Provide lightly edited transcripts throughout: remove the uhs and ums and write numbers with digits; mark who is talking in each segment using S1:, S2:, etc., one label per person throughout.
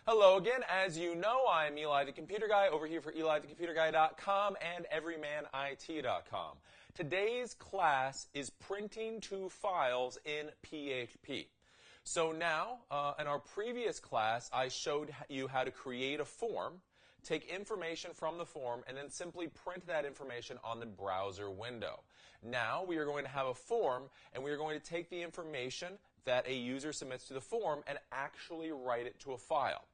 S1: Hello again. As you know, I'm Eli the Computer Guy over here for EliTheComputerGuy.com and EverymanIT.com. Today's class is printing to files in PHP. So now, in our previous class, I showed you how to create a form, take information from the form, and then simply print that information on the browser window. Now we are going to have a form, and we are going to take the information that a user submits to the form and actually write it to a file.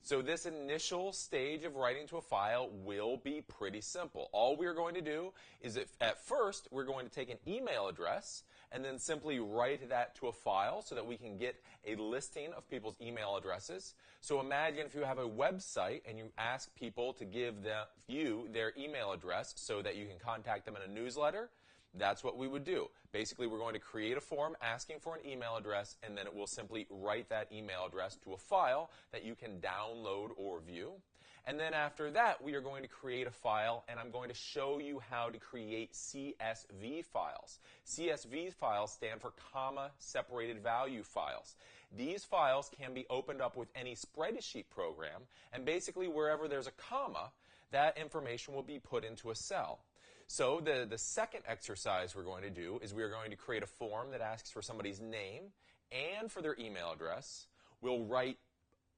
S1: So this initial stage of writing to a file will be pretty simple. All we're going to do is at first we're going to take an email address and then simply write that to a file so that we can get a listing of people's email addresses. So imagine if you have a website and you ask people to give you their email address so that you can contact them in a newsletter. That's what we would do. Basically, we're going to create a form asking for an email address, and then it will simply write that email address to a file that you can download or view. And then after that, we are going to create a file, and I'm going to show you how to create CSV files. CSV files stand for comma separated value files. These files can be opened up with any spreadsheet program, and basically wherever there's a comma, that information will be put into a cell. So the second exercise we're going to do is we are going to create a form that asks for somebody's name and for their email address. We'll write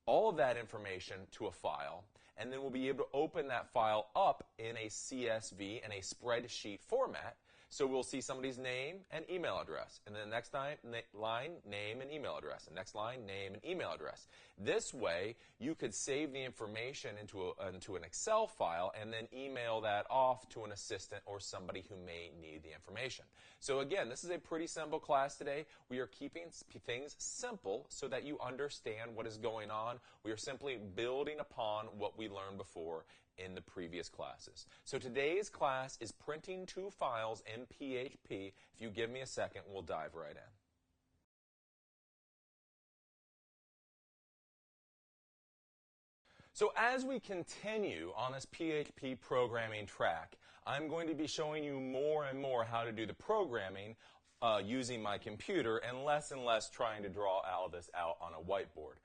S1: all of that information to a file, and then we'll be able to open that file up in a CSV and a spreadsheet format. So we'll see somebody's name and email address, and then the next line, name and email address, and next line, name and email address. This way, you could save the information into an Excel file and then email that off to an assistant or somebody who may need the information. So again, this is a pretty simple class today. We are keeping things simple so that you understand what is going on. We are simply building upon what we learned before in the previous classes. So today's class is printing to files in PHP. If you give me a second, we'll dive right in. So as we continue on this PHP programming track, I'm going to be showing you more and more how to do the programming using my computer and less trying to draw all this out on a whiteboard.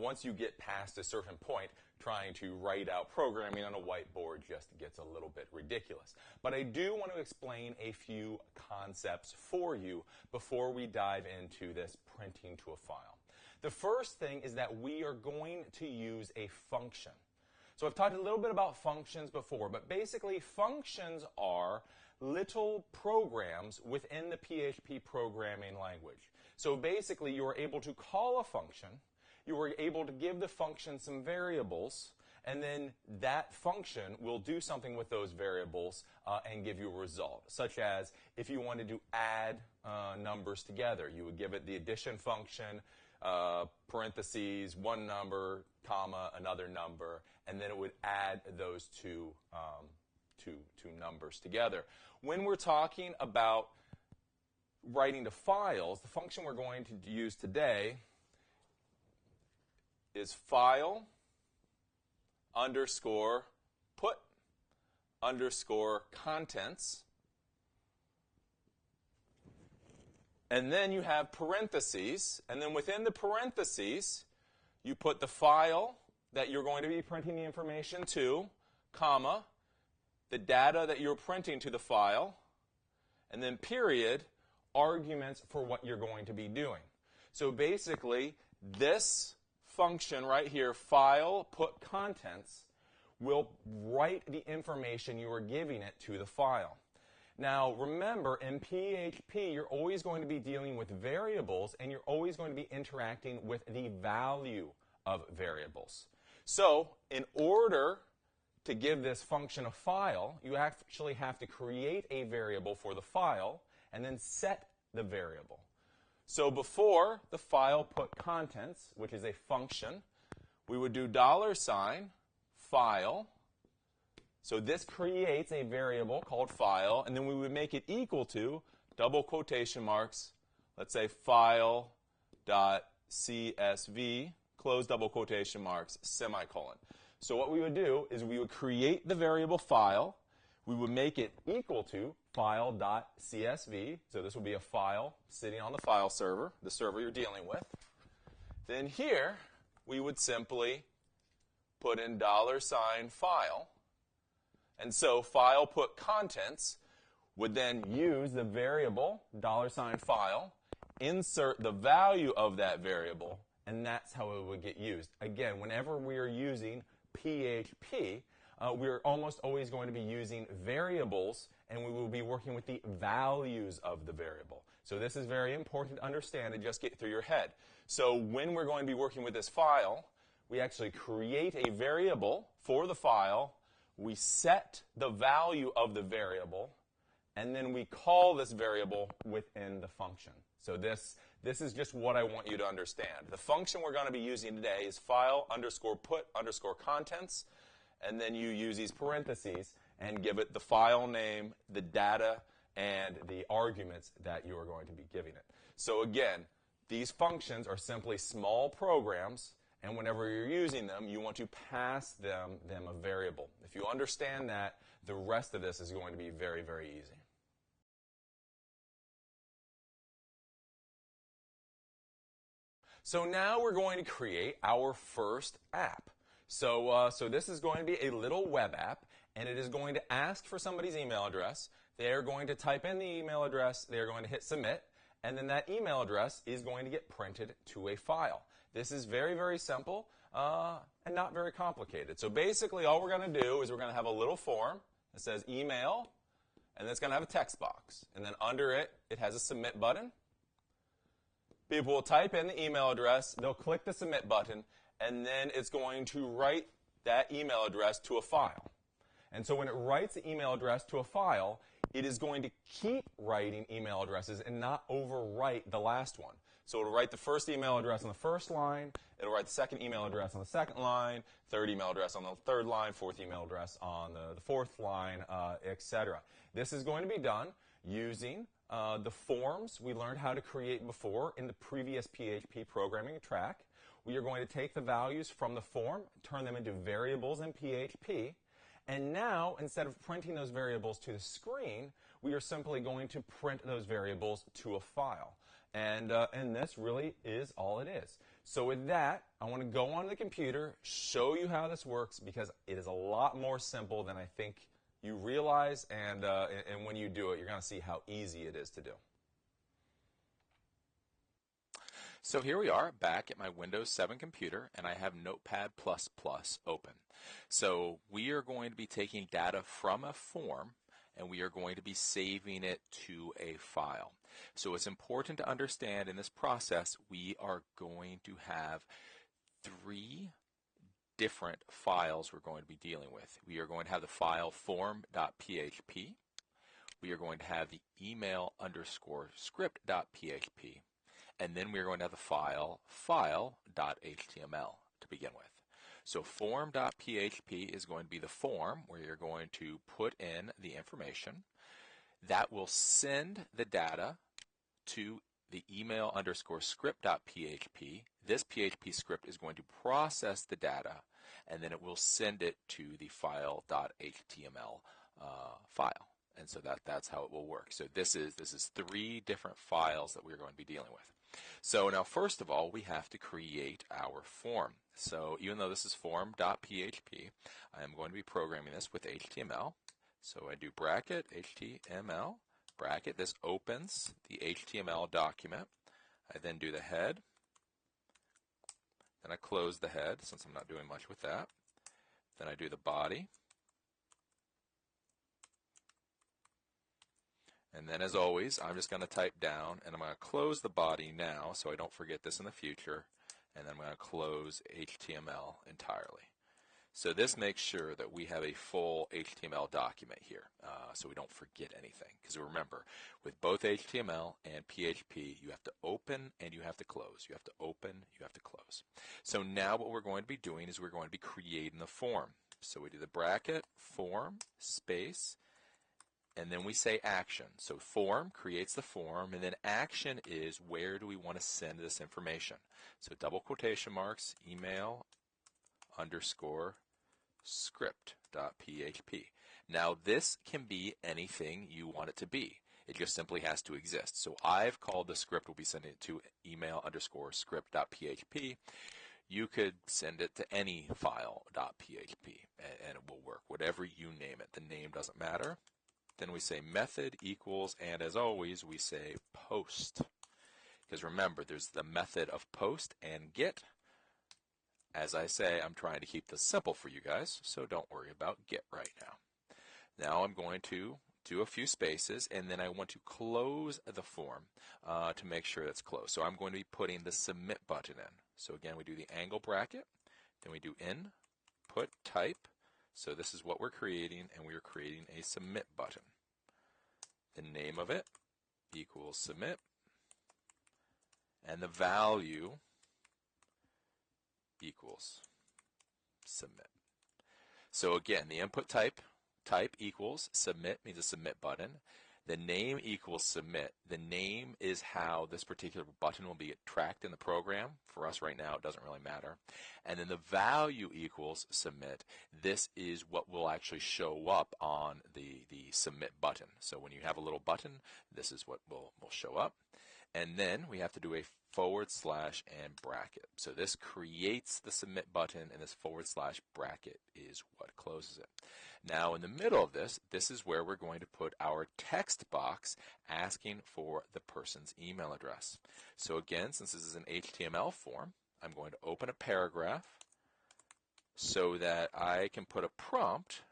S1: Once you get past a certain point, trying to write out programming on a whiteboard just gets a little bit ridiculous. But I do want to explain a few concepts for you before we dive into this printing to a file. The first thing is that we are going to use a function. So I've talked a little bit about functions before, but basically functions are little programs within the PHP programming language. So basically you are able to call a function, you are able to give the function some variables, and then that function will do something with those variables and give you a result. Such as if you wanted to add numbers together, you would give it the addition function, parentheses, one number, comma, another number, and then it would add those two numbers together. When we're talking about writing to files, the function we're going to use today is file underscore put underscore contents. And then you have parentheses, and then within the parentheses, you put the file that you're going to be printing the information to, comma, the data that you're printing to the file, and then period, arguments for what you're going to be doing. So basically, this function right here, file put contents, will write the information you are giving it to the file. Now, remember, in PHP, you're always going to be dealing with variables, and you're always going to be interacting with the value of variables. So, in order to give this function a file, you actually have to create a variable for the file and then set the variable. So before the file put contents, which is a function, we would do $file. So this creates a variable called file, and then we would make it equal to double quotation marks, let's say file.csv, close double quotation marks, semicolon. So what we would do is we would create the variable file, we would make it equal to file.csv, so this will be a file sitting on the file server, the server you're dealing with. Then here, we would simply put in $file. And so file put contents would then use the variable $file, insert the value of that variable, and that's how it would get used. Again, whenever we are using PHP, we're almost always going to be using variables, and we will be working with the values of the variable. So this is very important to understand and just get through your head. So when we're going to be working with this file, we actually create a variable for the file, we set the value of the variable, and then we call this variable within the function. So this is just what I want you to understand. The function we're going to be using today is file underscore put underscore contents, and then you use these parentheses and give it the file name, the data, and the arguments that you are going to be giving it. So again, these functions are simply small programs, and whenever you're using them, you want to pass them a variable. If you understand that, the rest of this is going to be very, very easy. So now we're going to create our first app. So this is going to be a little web app, and it is going to ask for somebody's email address. They are going to type in the email address. They are going to hit submit, and then that email address is going to get printed to a file. This is very, very simple and not very complicated. So basically all we're going to do is we're going to have a little form that says email, and it's going to have a text box. And then under it, it has a submit button. People will type in the email address, they'll click the submit button, and then it's going to write that email address to a file. And so when it writes the email address to a file, it is going to keep writing email addresses and not overwrite the last one. So it'll write the first email address on the first line, it'll write the second email address on the second line, third email address on the third line, fourth email address on the fourth line, etc. This is going to be done using the forms we learned how to create before in the previous PHP programming track. We are going to take the values from the form, turn them into variables in PHP, and now, instead of printing those variables to the screen, we are simply going to print those variables to a file. And this really is all it is. So with that, I want to go on the computer, show you how this works, because it is a lot more simple than I think you realize, and when you do it, you're going to see how easy it is to do.
S2: So here we are back at my Windows 7 computer, and I have Notepad++ open. So we are going to be taking data from a form, and we are going to be saving it to a file. So it's important to understand in this process, we are going to have 3 different files we're going to be dealing with. We are going to have the file form.php. We are going to have the email underscore script.php. And then we're going to have the file file.html to begin with. So form.php is going to be the form where you're going to put in the information. That will send the data to the email underscore script.php. This PHP script is going to process the data, and then it will send it to the file.html file. And so that's how it will work. So this is 3 different files that we're going to be dealing with. So now first of all, we have to create our form. So even though this is form.php, I am going to be programming this with HTML. So I do bracket HTML, bracket. This opens the HTML document. I then do the head. Then I close the head since I'm not doing much with that. Then I do the body. And then as always, I'm just going to type down, and I'm going to close the body now so I don't forget this in the future, and then I'm going to close HTML entirely. So this makes sure that we have a full HTML document here so we don't forget anything. Because remember, with both HTML and PHP, you have to open and you have to close. You have to open, you have to close. So now what we're going to be doing is we're going to be creating the form. So we do the bracket, form, space, and then we say action. So form creates the form, and then action is where do we want to send this information. So double quotation marks, email underscore script.php. Now this can be anything you want it to be. It just simply has to exist. So I've called the script, we'll be sending it to email underscore script.php. You could send it to any file.php and it will work, whatever you name it. The name doesn't matter. Then we say method equals, and as always, we say post. Because remember, there's the method of post and get. As I say, I'm trying to keep this simple for you guys, so don't worry about get right now. Now I'm going to do a few spaces, and then I want to close the form to make sure it's closed. So I'm going to be putting the submit button in. So again, we do the angle bracket, then we do input type. So this is what we're creating, and we are creating a submit button. The name of it equals submit, and the value equals submit. So again, the input type equals submit means a submit button. The name equals submit. The name is how this particular button will be tracked in the program. For us right now, it doesn't really matter. And then the value equals submit. This is what will actually show up on the submit button. So when you have a little button, this is what will show up. And then we have to do a forward slash and bracket. So this creates the submit button, and this forward slash bracket is what closes it. Now in the middle of this is where we're going to put our text box asking for the person's email address. So again, since this is an HTML form, I'm going to open a paragraph so that I can put a prompt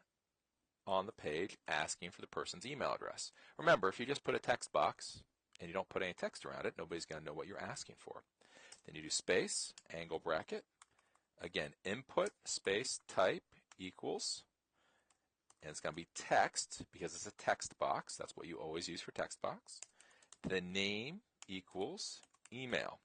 S2: on the page asking for the person's email address. Remember, if you just put a text box and you don't put any text around it, nobody's going to know what you're asking for. Then you do space, angle bracket, again, input space type equals, and it's going to be text because it's a text box. That's what you always use for text box. The name equals email.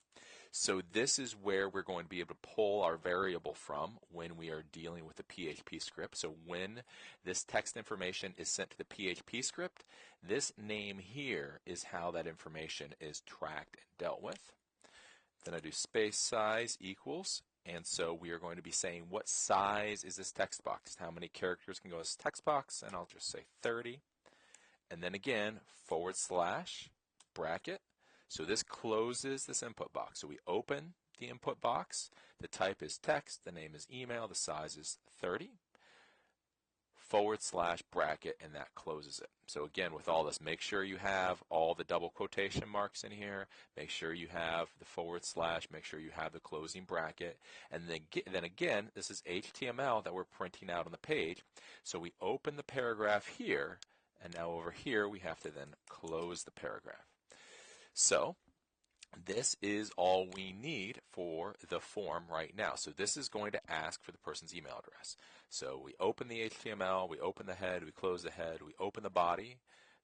S2: So this is where we're going to be able to pull our variable from when we are dealing with the PHP script. So when this text information is sent to the PHP script, this name here is how that information is tracked and dealt with. Then I do space size equals, and so we are going to be saying what size is this text box, how many characters can go in this text box, and I'll just say 30. And then again, forward slash bracket. So this closes this input box. So we open the input box, the type is text, the name is email, the size is 30, forward slash bracket, and that closes it. So again, with all this, make sure you have all the double quotation marks in here, make sure you have the forward slash, make sure you have the closing bracket, and then again, this is HTML that we're printing out on the page. So we open the paragraph here, and now over here we have to then close the paragraph. So this is all we need for the form right now. So this is going to ask for the person's email address. So we open the HTML, we open the head, we close the head, we open the body,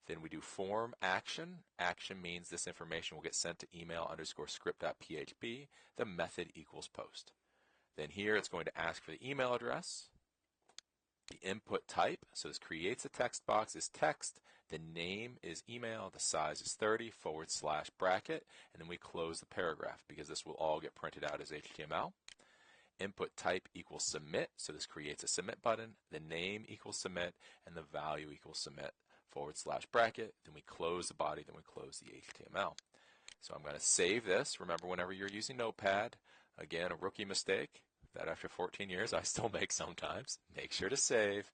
S2: then we do form action. Action means this information will get sent to email_script.php. The method equals post. Then here it's going to ask for the email address. The input type, so this creates a text box, is text. The name is email. The size is 30 forward slash bracket. And then we close the paragraph because this will all get printed out as HTML. Input type equals submit, so this creates a submit button. The name equals submit, and the value equals submit forward slash bracket. Then we close the body, then we close the HTML. So I'm going to save this. Remember, whenever you're using Notepad, again, a rookie mistake that after 14 years I still make sometimes. Make sure to save,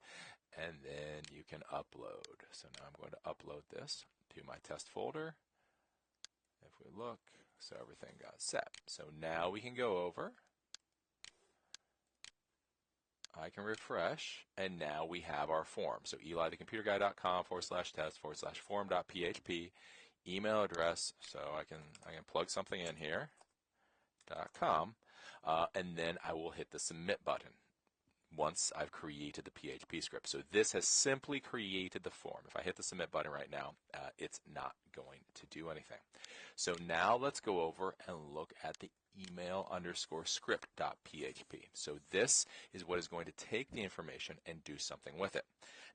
S2: and then you can upload. So now I'm going to upload this to my test folder. If we look, so everything got set. So now we can go over. I can refresh, and now we have our form. So elithecomputerguy.com/test/form.php, email address, so I can plug something in here, .com, and then I will hit the submit button once I've created the PHP script. So this has simply created the form. If I hit the submit button right now, it's not going to do anything. So now let's go over and look at the email_script.php. So this is what is going to take the information and do something with it.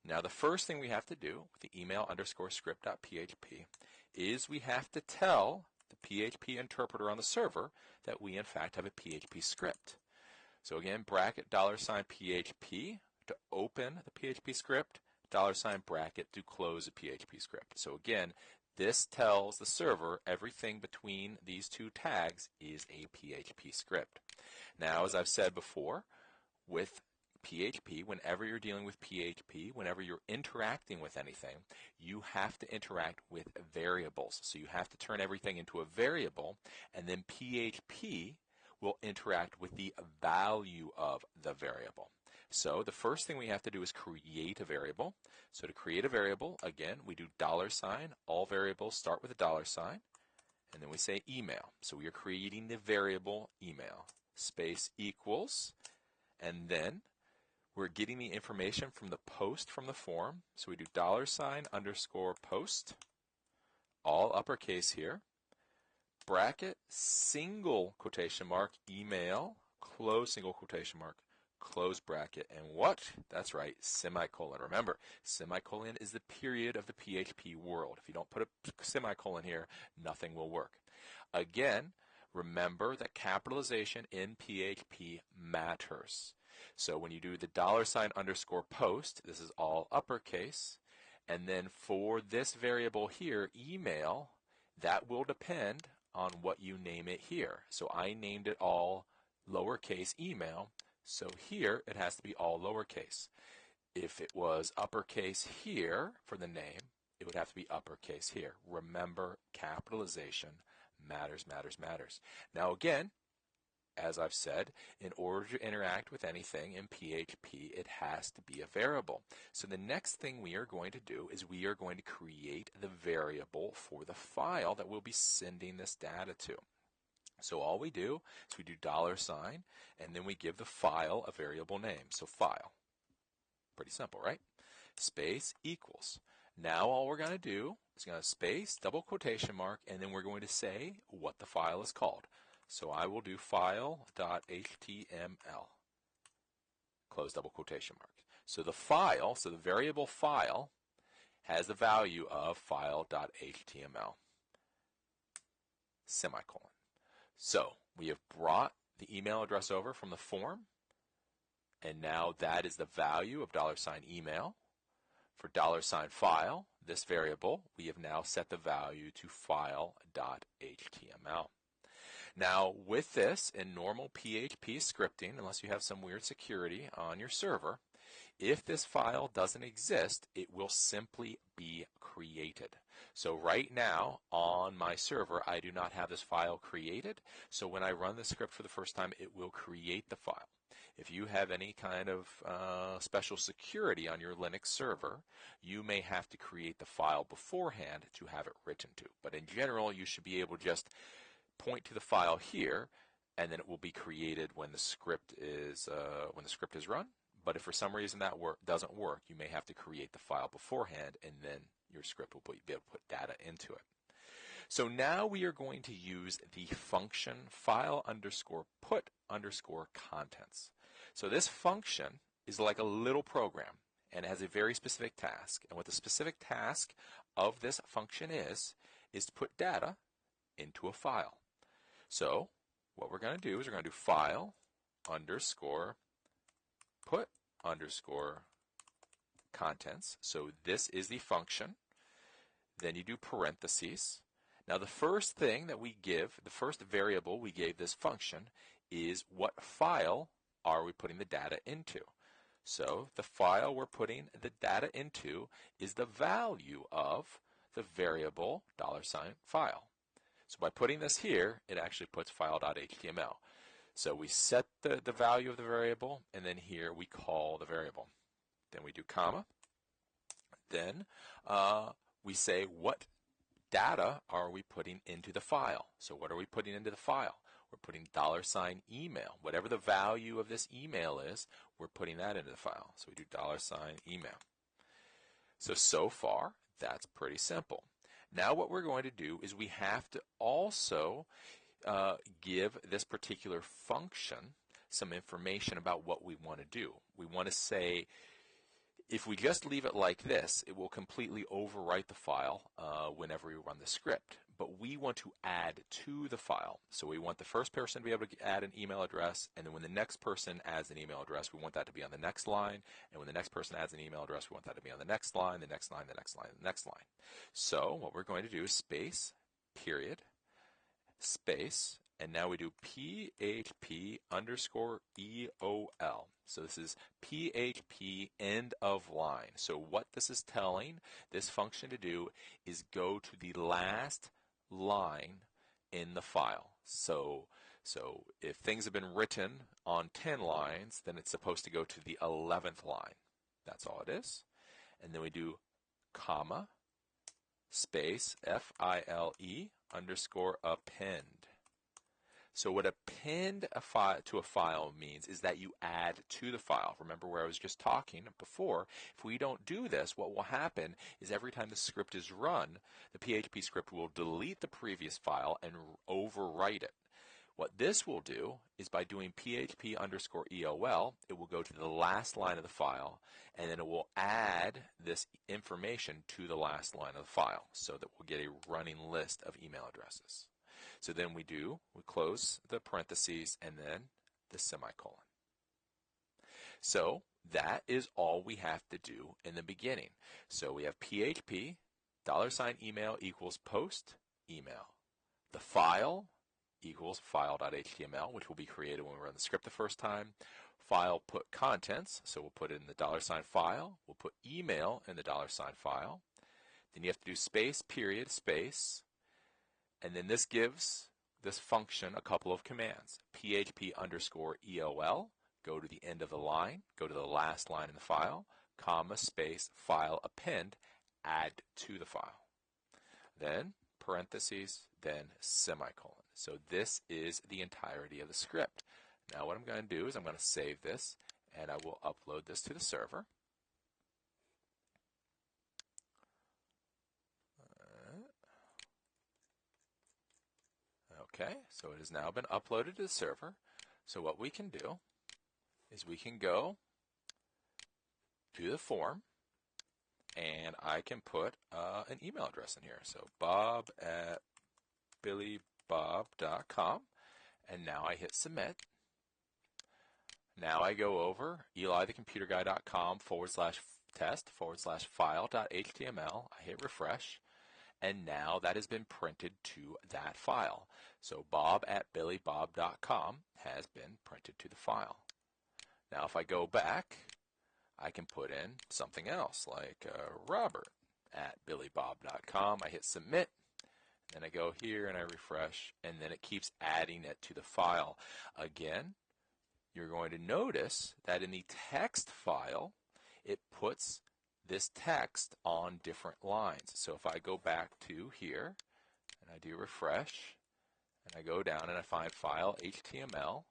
S2: Now the first thing we have to do with the email_script.php is we have to tell the PHP interpreter on the server that we in fact have a PHP script. So again, bracket $PHP to open the PHP script, $bracket to close the PHP script. So again, This tells the server everything between these two tags is a PHP script. Now, as I've said before, with PHP, whenever you're dealing with PHP, whenever you're interacting with anything, you have to interact with variables. So you have to turn everything into a variable, and then PHP will interact with the value of the variable. So the first thing we have to do is create a variable. So to create a variable, again, we do $. All variables start with a $, and then we say email. So we are creating the variable email. Space equals, and then we're getting the information from the post from the form. So we do $_post, all uppercase here, bracket, single quotation mark, email, close single quotation mark, close bracket, and what? That's right, semicolon. Remember, semicolon is the period of the PHP world. If you don't put a semicolon here, nothing will work. Again, remember that capitalization in PHP matters. So when you do the $_post, this is all uppercase, and then for this variable here, email, that will depend on what you name it here. So I named it all lowercase email, so here it has to be all lowercase. If it was uppercase here for the name, it would have to be uppercase here. Remember, capitalization matters, matters, matters. Now again, as I've said, in order to interact with anything in PHP, it has to be a variable. So the next thing we are going to do is we are going to create the variable for the file that we'll be sending this data to. So all we do is we do $, and then we give the file a variable name. So file. Pretty simple, right? Space equals. Now all we're going to do is going to space, double quotation mark, and then we're going to say what the file is called. So I will do file.html, close double quotation mark. So the file, so the variable file, has the value of file.html, semicolon. So we have brought the email address over from the form, and now that is the value of $email. For $file, this variable, we have now set the value to file.html. Now, with this, in normal PHP scripting, unless you have some weird security on your server, if this file doesn't exist, it will simply be created. So right now, on my server, I do not have this file created. So when I run the script for the first time, it will create the file. If you have any kind of special security on your Linux server, you may have to create the file beforehand to have it written to. But in general, you should be able to just point to the file here, and then it will be created when the script is run. But if for some reason that doesn't work, you may have to create the file beforehand, and then your script will be able to put data into it. So now we are going to use the function file_put_contents. So this function is like a little program, and it has a very specific task. And what the specific task of this function is to put data into a file. So what we're going to do is we're going to do file_put_contents. So this is the function. Then you do parentheses. Now the first thing that we give, the first variable we gave this function is what file are we putting the data into. So the file we're putting the data into is the value of the variable $file. So by putting this here, it actually puts file.html. So we set the value of the variable, and then here we call the variable. Then we do comma. Then we say what data are we putting into the file. So what are we putting into the file? We're putting $email. Whatever the value of this email is, we're putting that into the file. So we do $email. So far, that's pretty simple. Now what we're going to do is we have to also give this particular function some information about what we want to do. We want to say If we just leave it like this, it will completely overwrite the file whenever we run the script. But we want to add to the file. So we want the first person to be able to add an email address, and then when the next person adds an email address, we want that to be on the next line. And when the next person adds an email address, we want that to be on the next line, the next line, the next line, the next line. So what we're going to do is space, period, space, and now we do PHP underscore EOL. So this is PHP end of line. So what this is telling this function to do is go to the last line in the file. So if things have been written on 10 lines, then it's supposed to go to the 11th line. That's all it is. And then we do comma, space, FILE underscore append. So what append to a file means is that you add to the file. Remember where I was just talking before, if we don't do this, what will happen is every time the script is run, the PHP script will delete the previous file and overwrite it. What this will do is by doing PHP underscore EOL, it will go to the last line of the file, and then it will add this information to the last line of the file so that we'll get a running list of email addresses. So then we close the parentheses and then the semicolon. So that is all we have to do in the beginning. So we have PHP, $email equals post email. The file equals file.html, which will be created when we run the script the first time. File put contents, so we'll put it in the $file. We'll put email in the $file. Then you have to do space, period, space. And then this gives this function a couple of commands. PHP underscore EOL, go to the end of the line, go to the last line in the file, comma, space, file append, add to the file. Then parentheses, then semicolon. So this is the entirety of the script. Now what I'm going to do is I'm going to save this and I will upload this to the server. Okay, so it has now been uploaded to the server. So what we can do is we can go to the form and I can put an email address in here. So bob@billybob.com, and now I hit submit. Now I go over EliTheComputerGuy.com/test/file.html. I hit refresh. And now that has been printed to that file. So bob@billybob.com has been printed to the file. Now if I go back, I can put in something else like Robert@billybob.com. I hit submit, then I go here and I refresh, and then it keeps adding it to the file. Again, you're going to notice that in the text file, it puts this text on different lines. So if I go back to here and I do refresh and I go down and I find file HTML,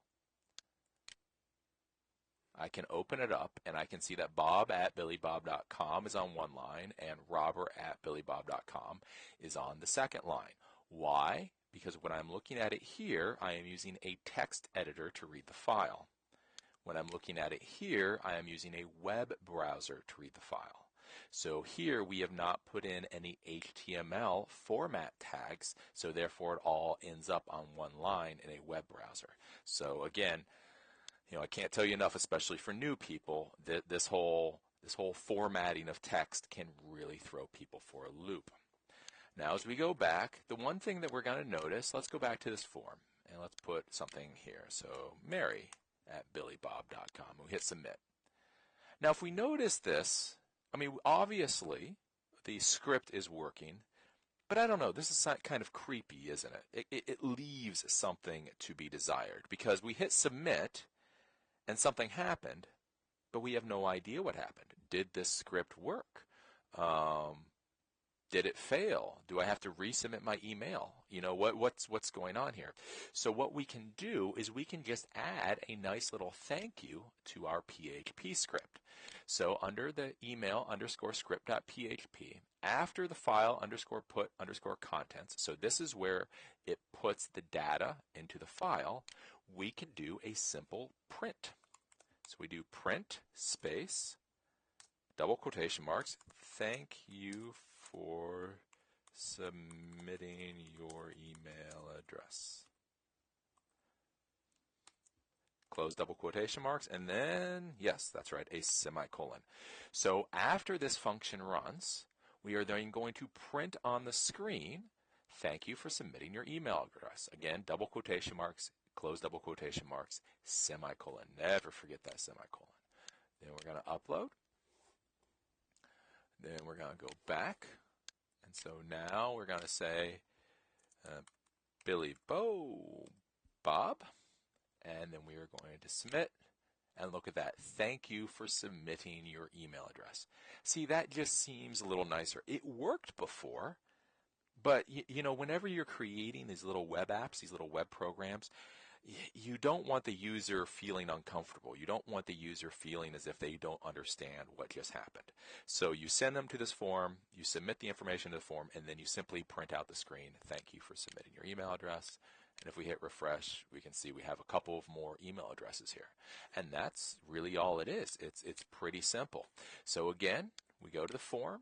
S2: I can open it up and I can see that bob@billybob.com is on one line and robert@billybob.com is on the second line. Why? Because when I'm looking at it here, I am using a text editor to read the file. When I'm looking at it here, I am using a web browser to read the file. So here we have not put in any HTML format tags, so therefore it all ends up on one line in a web browser. So again, I can't tell you enough, especially for new people, that this whole formatting of text can really throw people for a loop. Now as we go back, the one thing that we're going to notice, let's go back to this form and let's put something here. So Mary@billybob.com. We hit submit. Now if we notice this, obviously the script is working, but I don't know, this is kind of creepy, isn't it? It leaves something to be desired because we hit submit and something happened, but we have no idea what happened. Did this script work? Did it fail? Do I have to resubmit my email? What's going on here? So what we can do is we can just add a nice little thank you to our PHP script. So under the email underscore script.php, after the file underscore put underscore contents, so this is where it puts the data into the file, we can do a simple print. So we do print space double quotation marks, thank you for submitting your email address. Close double quotation marks, and then, yes, that's right, a semicolon. So after this function runs, we are then going to print on the screen, thank you for submitting your email address. Again, double quotation marks, close double quotation marks, semicolon. Never forget that semicolon. Then we're going to upload. Then we're going to go back. And so now we're going to say Billy Bo Bob. And then we are going to submit. And look at that. Thank you for submitting your email address. See, that just seems a little nicer. It worked before, but you know, whenever you're creating these little web apps, these little web programs, you don't want the user feeling uncomfortable. You don't want the user feeling as if they don't understand what just happened. So you send them to this form, you submit the information to the form, and then you simply print out the screen. Thank you for submitting your email address. And if we hit refresh, we can see we have a couple of more email addresses here. And that's really all it is. It's pretty simple. So again, we go to the form.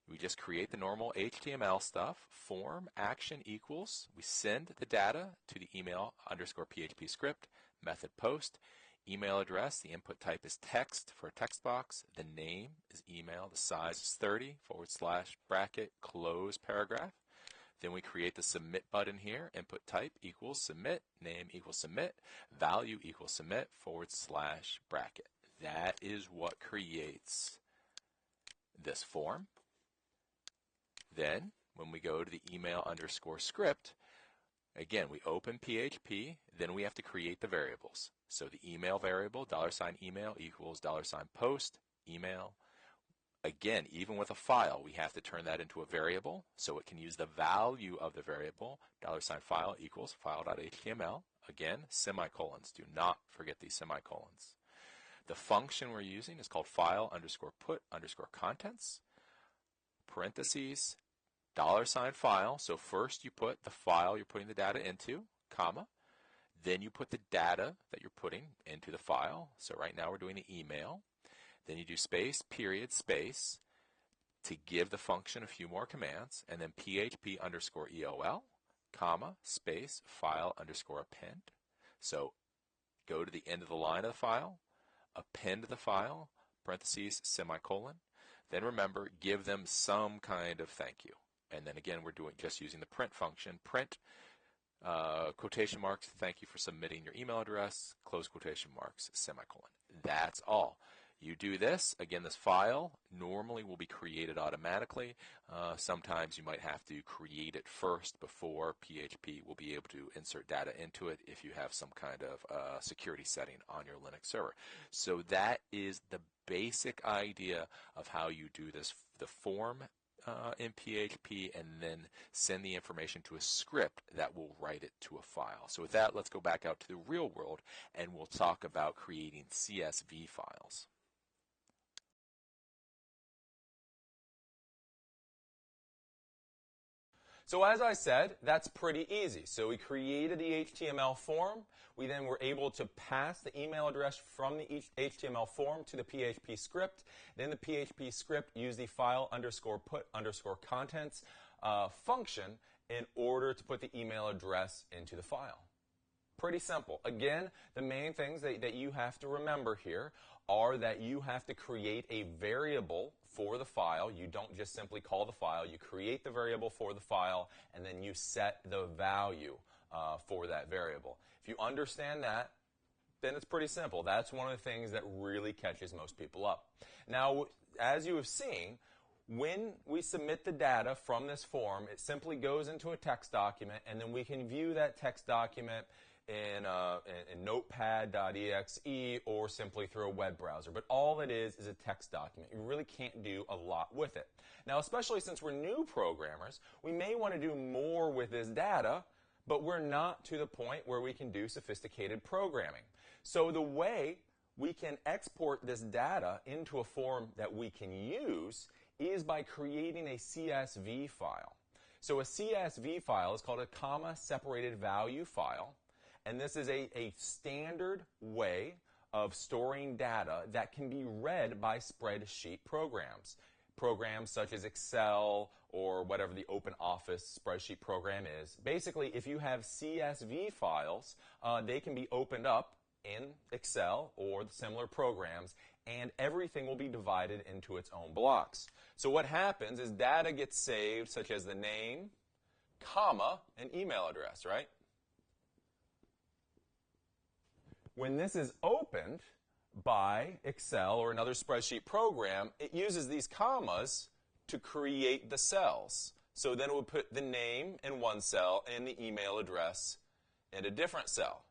S2: We just create the normal HTML stuff. Form action equals. We send the data to the email underscore PHP script. Method post. Email address. The input type is text for a text box. The name is email. The size is 30 / bracket close paragraph. Then we create the submit button here. Input type equals submit. Name equals submit. Value equals submit / bracket. That is what creates this form. Then, when we go to the email underscore script, again, we open PHP, then we have to create the variables. So the email variable, $email equals $post, email. Again, even with a file, we have to turn that into a variable, so it can use the value of the variable, $file equals file.html. Again, semicolons. Do not forget these semicolons. The function we're using is called file underscore put underscore contents, parentheses, $file. So first you put the file you're putting the data into, comma. Then you put the data that you're putting into the file. So right now we're doing the email. Then you do space, period, space to give the function a few more commands. And then PHP underscore EOL, comma, space, file underscore append. So go to the end of the line of the file, append the file, parentheses, semicolon. Then remember, give them some kind of thank you. And then again, we're just using the print function. Print, quotation marks, thank you for submitting your email address, close quotation marks, semicolon. That's all. You do this, again, this file normally will be created automatically. Sometimes you might have to create it first before PHP will be able to insert data into it if you have some kind of security setting on your Linux server. So that is the basic idea of how you do this, the form in PHP, and then send the information to a script that will write it to a file. So with that, let's go back out to the real world and we'll talk about creating CSV files.
S1: So as I said, that's pretty easy. So we created the HTML form. We then were able to pass the email address from the HTML form to the PHP script. Then the PHP script used the file underscore put underscore contents function in order to put the email address into the file. Pretty simple. Again, the main things that you have to remember here are that you have to create a variable for the file. You don't just simply call the file. You create the variable for the file, and then you set the value for that variable. If you understand that, then it's pretty simple. That's one of the things that really catches most people up. Now, as you have seen, when we submit the data from this form, it simply goes into a text document, and then we can view that text document in notepad.exe or simply through a web browser. But all it is a text document. You really can't do a lot with it. Now, especially since we're new programmers, we may want to do more with this data, but we're not to the point where we can do sophisticated programming. So the way we can export this data into a form that we can use is by creating a CSV file. So a CSV file is called a comma separated value file. And this is a standard way of storing data that can be read by spreadsheet programs. Programs such as Excel or whatever the open office spreadsheet program is. Basically, if you have CSV files, they can be opened up in Excel or similar programs, and everything will be divided into its own blocks. So what happens is data gets saved, such as the name, comma, and email address, right? When this is opened by Excel or another spreadsheet program, it uses these commas to create the cells. So then it would put the name in one cell and the email address in a different cell.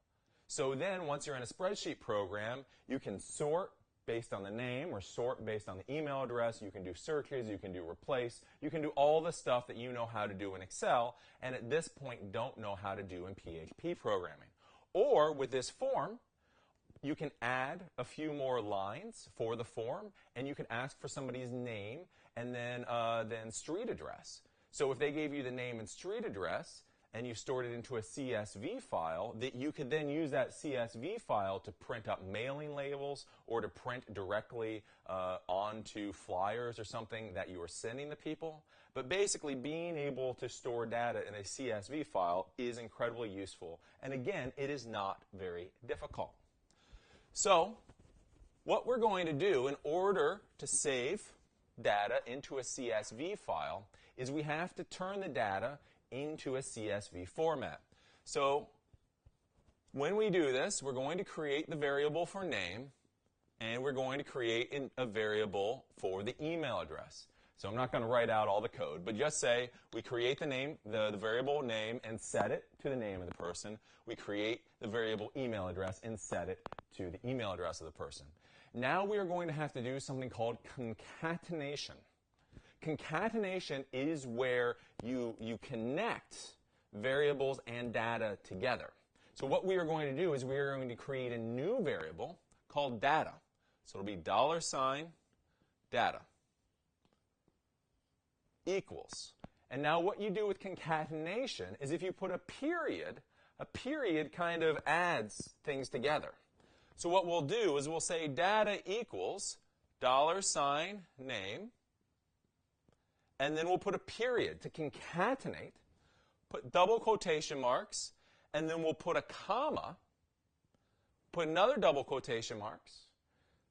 S1: So then once you're in a spreadsheet program, you can sort based on the name or sort based on the email address. You can do searches, you can do replace, you can do all the stuff that you know how to do in Excel and at this point don't know how to do in PHP programming. Or with this form, you can add a few more lines for the form, and you can ask for somebody's name and then street address. So if they gave you the name and street address, and you stored it into a CSV file, that you could then use that CSV file to print up mailing labels or to print directly onto flyers or something that you were sending to people. But basically, being able to store data in a CSV file is incredibly useful. And again, it is not very difficult. So what we're going to do in order to save data into a CSV file is we have to turn the data into a CSV format. So when we do this, we're going to create the variable for name, and we're going to create a variable for the email address. So I'm not going to write out all the code, but just say we create the name, the variable name, and set it to the name of the person. We create the variable email address and set it to the email address of the person. Now we are going to have to do something called concatenation. Concatenation is where you connect variables and data together. So what we are going to do is we are going to create a new variable called data. So it'll be $data equals. And now what you do with concatenation is if you put a period kind of adds things together. So what we'll do is we'll say data equals $name, and then we'll put a period to concatenate, put double quotation marks, and then we'll put a comma, put another double quotation marks.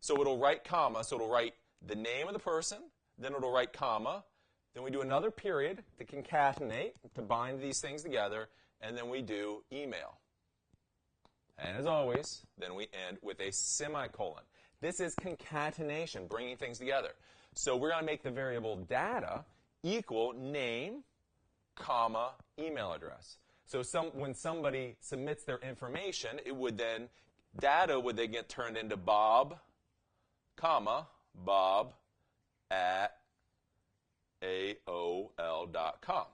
S1: So it'll write comma, so it'll write the name of the person, then it'll write comma, then we do another period to concatenate, to bind these things together, and then we do email. And as always, then we end with a semicolon. This is concatenation, bringing things together. So we're going to make the variable data equal name, comma, email address. So when somebody submits their information, it would then, data would then get turned into Bob, comma, Bob at AOL.com.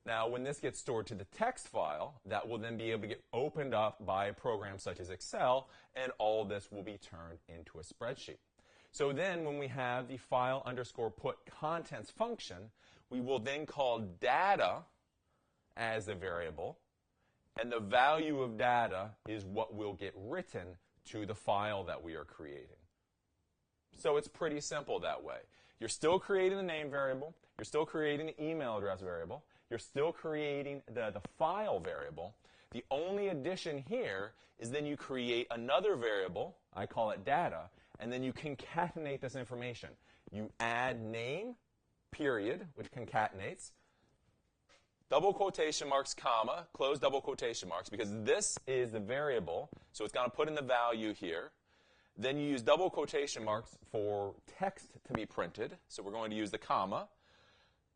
S1: Now, when this gets stored to the text file, that will then be able to get opened up by a program such as Excel, and all this will be turned into a spreadsheet. So then when we have the file underscore put contents function, we will then call data as a variable, and the value of data is what will get written to the file that we are creating. So it's pretty simple that way. You're still creating the name variable, you're still creating the email address variable, you're still creating the file variable. The only addition here is then you create another variable, I call it data, and then you concatenate this information. You add name, period, which concatenates, double quotation marks, comma, close double quotation marks, because this is the variable, so it's going to put in the value here. Then you use double quotation marks for text to be printed, so we're going to use the comma.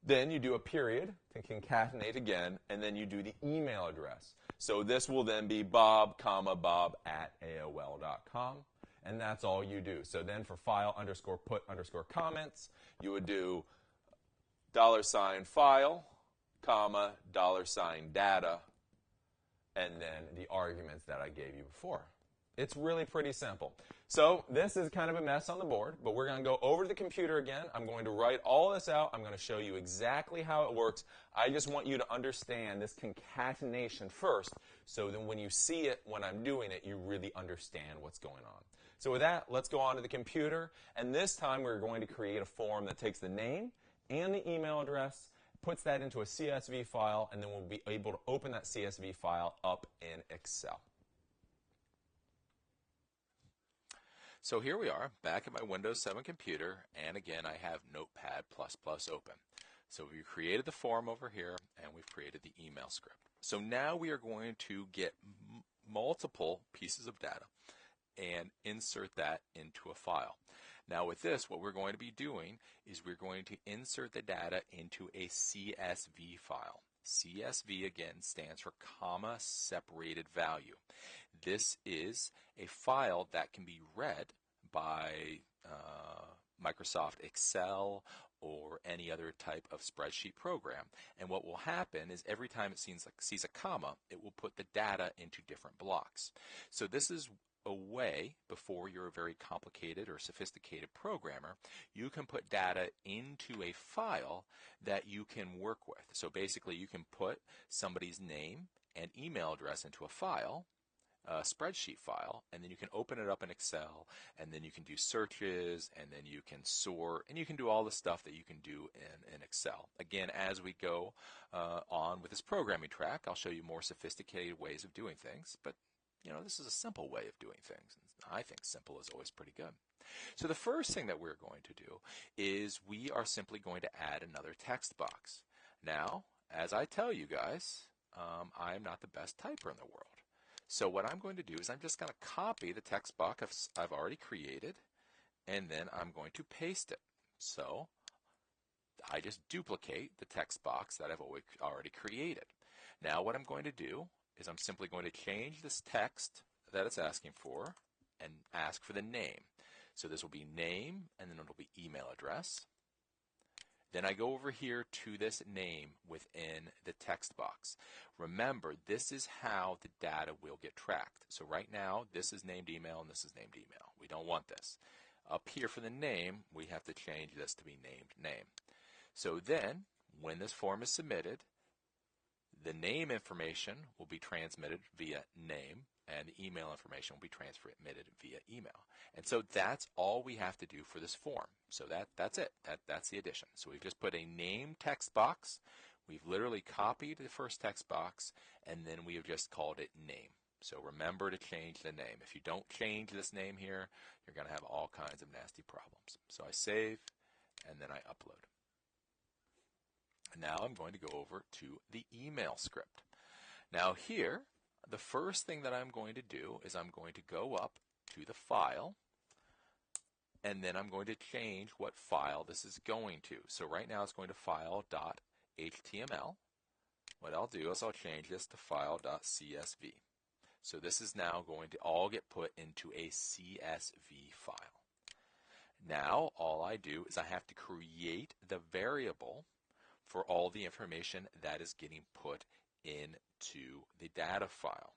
S1: Then you do a period to concatenate again, and then you do the email address. So this will then be Bob, comma, Bob at AOL.com, and that's all you do. So then for file underscore put underscore comments, you would do $file, comma, $data, and then the arguments that I gave you before. It's really pretty simple. So this is kind of a mess on the board, but we're going to go over to the computer again. I'm going to write all this out. I'm going to show you exactly how it works. I just want you to understand this concatenation first, so then when you see it, when I'm doing it, you really understand what's going on. So with that, let's go on to the computer, and this time we're going to create a form that takes the name and the email address, puts that into a CSV file, and then we'll be able to open that CSV file up in Excel.
S2: So here we are, back at my Windows 7 computer, and again I have Notepad++ open. So we've created the form over here, and we've created the email script. So now we are going to get multiple pieces of data and insert that into a file. Now with this, what we're going to be doing is we're going to insert the data into a CSV file. CSV again stands for comma separated value. This is a file that can be read by Microsoft Excel or any other type of spreadsheet program. And what will happen is every time it sees a comma, it will put the data into different blocks. So this is a way, before you're a very complicated or sophisticated programmer, you can put data into a file that you can work with. So basically you can put somebody's name and email address into a file, a spreadsheet file, and then you can open it up in Excel, and then you can do searches, and then you can sort, and you can do all the stuff that you can do in Excel. Again, as we go on with this programming track, I'll show you more sophisticated ways of doing things, but you know, this is a simple way of doing things. I think simple is always pretty good. So the first thing that we're going to do is we are simply going to add another text box. Now, as I tell you guys, I am not the best typer in the world. So what I'm going to do is I'm just going to copy the text box I've already created, and then I'm going to paste it. So I just duplicate the text box that I've already created. Now what I'm going to do is I'm simply going to change this text that it's asking for and ask for the name. So this will be name, and then it'll be email address. Then I go over here to this name within the text box. Remember, this is how the data will get tracked. So right now, this is named email and this is named email. We don't want this. Up here for the name, we have to change this to be named name. So then, when this form is submitted, the name information will be transmitted via name, and the email information will be transmitted via email. And so that's all we have to do for this form. So that's it. That's the addition. So we've just put a name text box. We've literally copied the first text box, and then we have just called it name. So remember to change the name. If you don't change this name here, you're going to have all kinds of nasty problems. So I save, and then I upload. Now I'm going to go over to the email script. Now here, the first thing that I'm going to do is I'm going to go up to the file, and then I'm going to change what file this is going to. So right now it's going to file.html. What I'll do is I'll change this to file.csv. So this is now going to all get put into a CSV file. Now all I do is I have to create the variable for all the information that is getting put into the data file.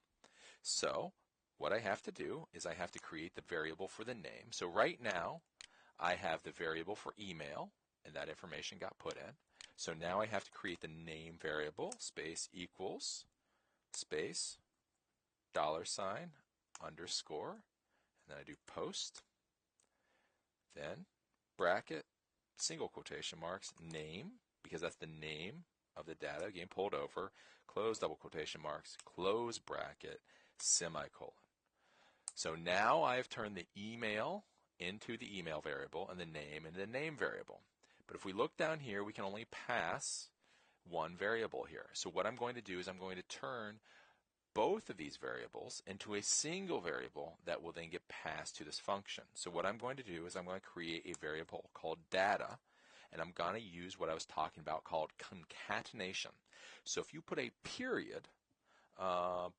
S2: So what I have to do is I have to create the variable for the name. So right now I have the variable for email, and that information got put in. So now I have to create the name variable, space equals, space, $, underscore, and then I do post, then bracket, single quotation marks, name, because that's the name of the data getting pulled over, close double quotation marks, close bracket, semicolon. So now I have turned the email into the email variable and the name into the name variable. But if we look down here, we can only pass one variable here. So what I'm going to do is I'm going to turn both of these variables into a single variable that will then get passed to this function. So what I'm going to do is I'm going to create a variable called data, and I'm going to use what I was talking about called concatenation. So if you put a period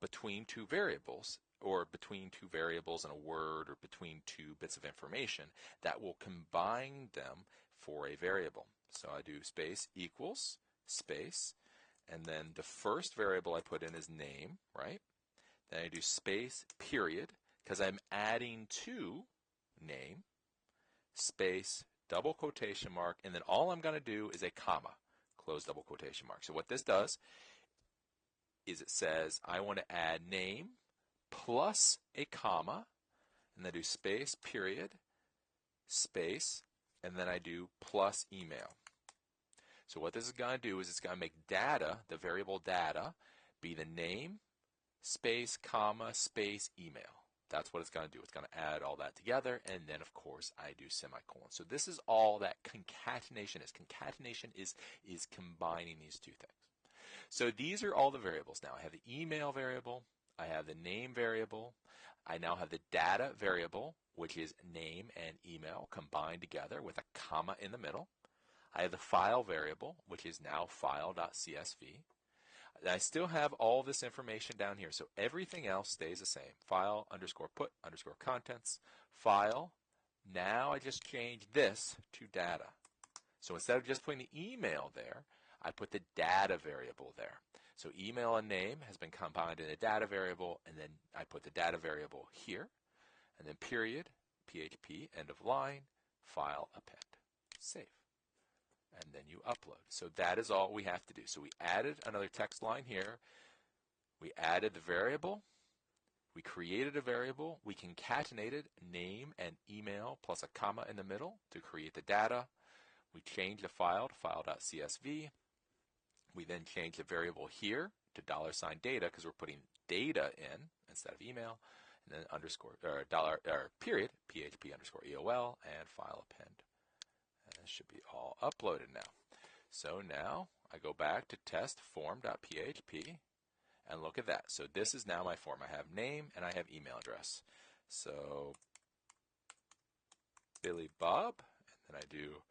S2: between two variables, or between two variables in a word, or between two bits of information, that will combine them for a variable. So I do space equals, space, and then the first variable I put in is name, right? Then I do space, period, because I'm adding to name, space, double quotation mark, and then all I'm going to do is a comma, close double quotation mark. So what this does is it says I want to add name plus a comma, and then do space, period, space, and then I do plus email. So what this is going to do is it's going to make data, the variable data, be the name, space, comma, space, email. That's what it's going to do. It's going to add all that together, and then, of course, I do semicolon. So this is all that concatenation is. Concatenation is combining these two things. So these are all the variables now. I have the email variable. I have the name variable. I now have the data variable, which is name and email combined together with a comma in the middle. I have the file variable, which is now file.csv. I still have all this information down here, so everything else stays the same. File underscore put underscore contents, file. Now I just change this to data. So instead of just putting the email there, I put the data variable there. So email and name has been combined in a data variable, and then I put the data variable here, and then period, PHP, end of line, file, append, save. And then you upload. So that is all we have to do. So we added another text line here. We added the variable. We created a variable. We concatenated name and email plus a comma in the middle to create the data. We changed the file to file.csv. We then changed the variable here to $data because we're putting data in instead of email. And then underscore or period, PHP underscore EOL, and file append. This should be all uploaded now. So now I go back to test form.php and look at that. So this is now my form. I have name and I have email address. So Billy Bob, and then I do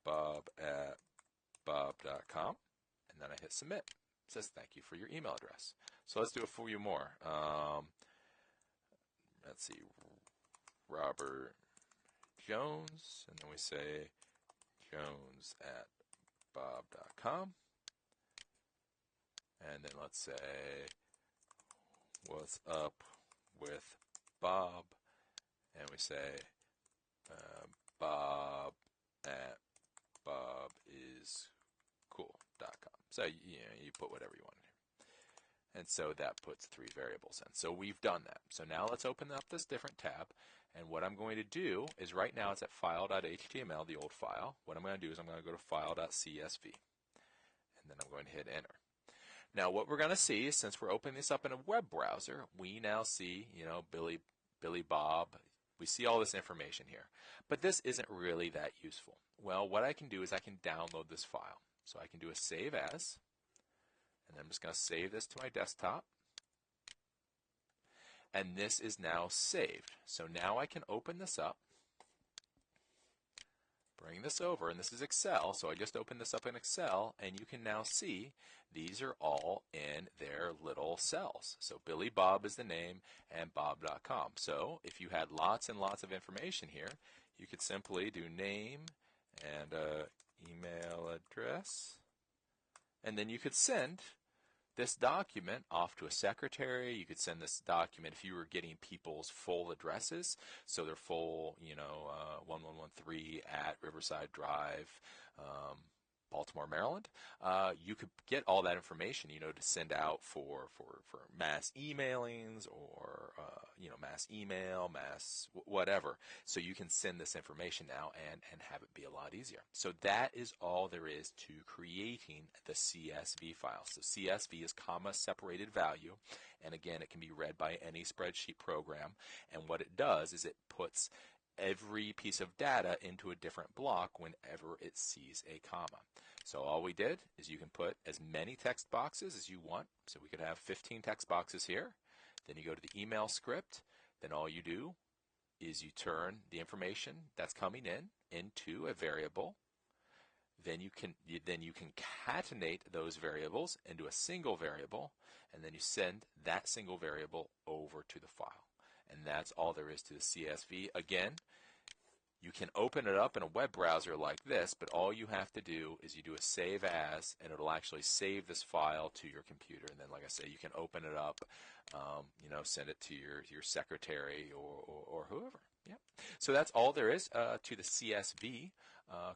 S2: bob@bob.com, and then I hit submit. It says thank you for your email address. So let's do a few more. Let's see, Robert Jones, and then we say jones@bob.com, and then let's say what's up with Bob, and we say bob@bobiscool.com. So you put whatever you want in here, and so that puts 3 variables in. So we've done that. So now let's open up this different tab. And what I'm going to do is right now it's at file.html, the old file. What I'm going to do is I'm going to go to file.csv. And then I'm going to hit enter. Now what we're going to see is since we're opening this up in a web browser, we now see, Billy Bob. We see all this information here. But this isn't really that useful. Well, what I can do is I can download this file. So I can do a save as. And I'm just going to save this to my desktop. And this is now saved. So now I can open this up, bring this over, and this is Excel. So I just opened this up in Excel, and you can now see these are all in their little cells. So Billy Bob is the name, and bob.com. So if you had lots and lots of information here, you could simply do name and email address, and then you could send this document off to a secretary. You could send this document if you were getting people's full addresses, so their full, 1113 at Riverside Drive, Baltimore, Maryland. You could get all that information, to send out for mass emailings or, mass email, mass whatever. So you can send this information now and have it be a lot easier. So that is all there is to creating the CSV file. So CSV is comma separated value, and again, it can be read by any spreadsheet program. And what it does is it puts every piece of data into a different block whenever it sees a comma. So all we did is you can put as many text boxes as you want. So we could have 15 text boxes here. Then you go to the email script. Then all you do is you turn the information that's coming in into a variable. Then you concatenate those variables into a single variable, and then you send that single variable over to the file. And that's all there is to the CSV. Again, You can open it up in a web browser like this, but all you have to do is you do a save as, and it'll actually save this file to your computer. And then, like I say, you can open it up, send it to your secretary or whoever. Yeah. So that's all there is to the CSV,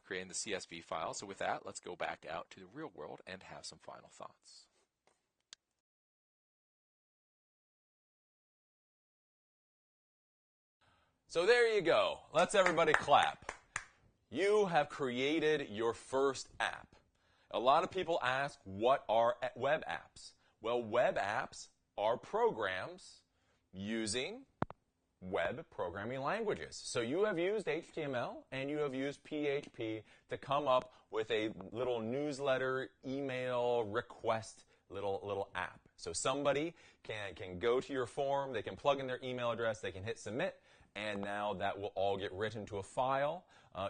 S2: creating the CSV file. So with that, let's go back out to the real world and have some final thoughts.
S1: So there you go. Let's everybody clap. You have created your first app. A lot of people ask, what are web apps? Well, web apps are programs using web programming languages. So you have used HTML and you have used PHP to come up with a little newsletter, email, request little app. So somebody can go to your form, they can plug in their email address, they can hit submit, and now that will all get written to a file,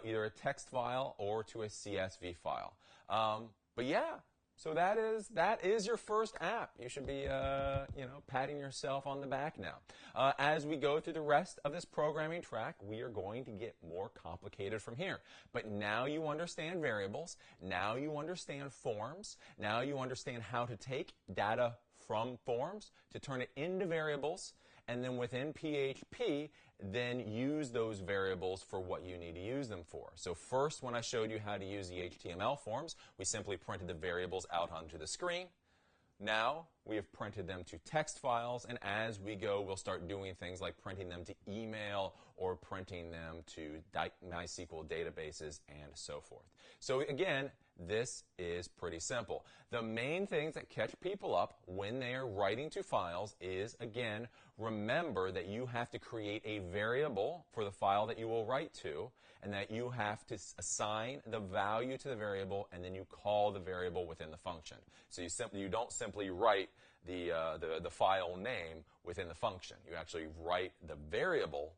S1: either a text file or to a CSV file. But yeah, so that is your first app. You should be, patting yourself on the back now. As we go through the rest of this programming track, we are going to get more complicated from here. But now you understand variables. Now you understand forms. Now you understand how to take data from forms to turn it into variables. And then within PHP, then use those variables for what you need to use them for. So first, when I showed you how to use the HTML forms, we simply printed the variables out onto the screen. Now, we have printed them to text files, and as we go, we'll start doing things like printing them to email or printing them to MySQL databases and so forth. So again, this is pretty simple. The main things that catch people up when they are writing to files is, again, remember that you have to create a variable for the file that you will write to, and that you have to assign the value to the variable, and then you call the variable within the function. So you don't simply write the file name within the function. You actually write the variable,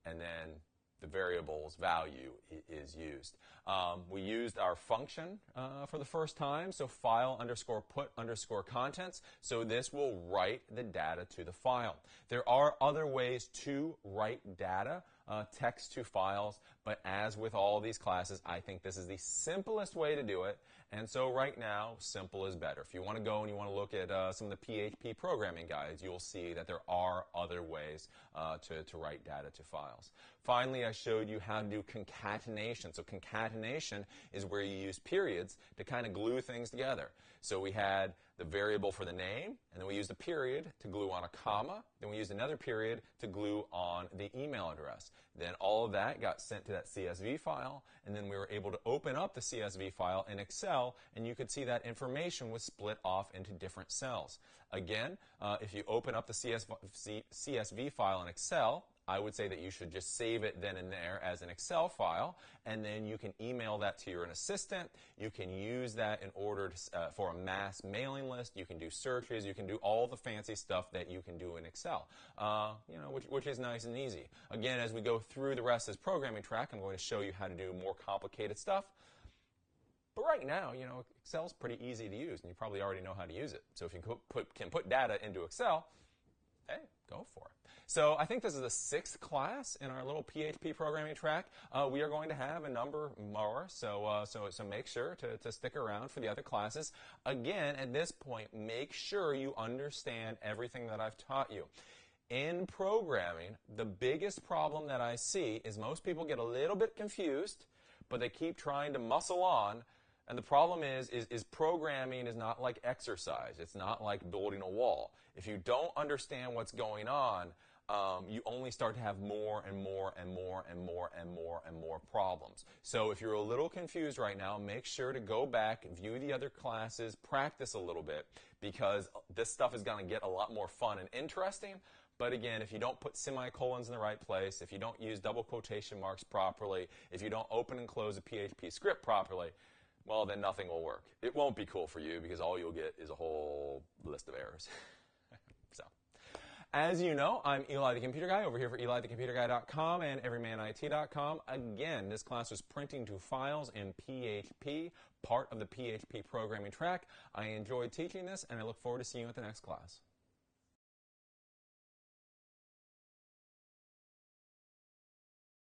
S1: and then the variable's value is used. We used our function for the first time, so file underscore put underscore contents. So this will write the data to the file. There are other ways to write data, text to files, but as with all these classes, I think this is the simplest way to do it. And so right now, simple is better. If you want to go and you want to look at some of the PHP programming guides, you'll see that there are other ways to write data to files. Finally, I showed you how to do concatenation. So concatenation is where you use periods to kind of glue things together. So we had the variable for the name, and then we used a period to glue on a comma. Then we used another period to glue on the email address. Then all of that got sent to that CSV file, and then we were able to open up the CSV file in Excel, and you could see that information was split off into different cells. Again, if you open up the CSV file in Excel, I would say that you should just save it then and there as an Excel file, and then you can email that to your assistant. You can use that in order to, for a mass mailing list. You can do searches. You can do all the fancy stuff that you can do in Excel, which is nice and easy. Again, as we go through the rest of this programming track, I'm going to show you how to do more complicated stuff. But right now, Excel's pretty easy to use, and you probably already know how to use it. So if you can put data into Excel, hey, go for it. So I think this is the 6th class in our little PHP programming track. We are going to have a number more, so make sure to stick around for the other classes. Again, at this point, make sure you understand everything that I've taught you. In programming, the biggest problem that I see is most people get a little bit confused, but they keep trying to muscle on. And the problem is programming is not like exercise. It's not like building a wall. If you don't understand what's going on, you only start to have more and more and more and more and more and more problems. So if you're a little confused right now, make sure to go back, view the other classes, practice a little bit, because this stuff is going to get a lot more fun and interesting. But again, if you don't put semicolons in the right place, if you don't use double quotation marks properly, if you don't open and close a PHP script properly, well, then nothing will work. It won't be cool for you, because all you'll get is a whole list of errors. So, as you know, I'm Eli the Computer Guy over here for EliTheComputerGuy.com and EverymanIT.com. Again, this class was printing to files in PHP, part of the PHP programming track. I enjoyed teaching this, and I look forward to seeing you at the next class.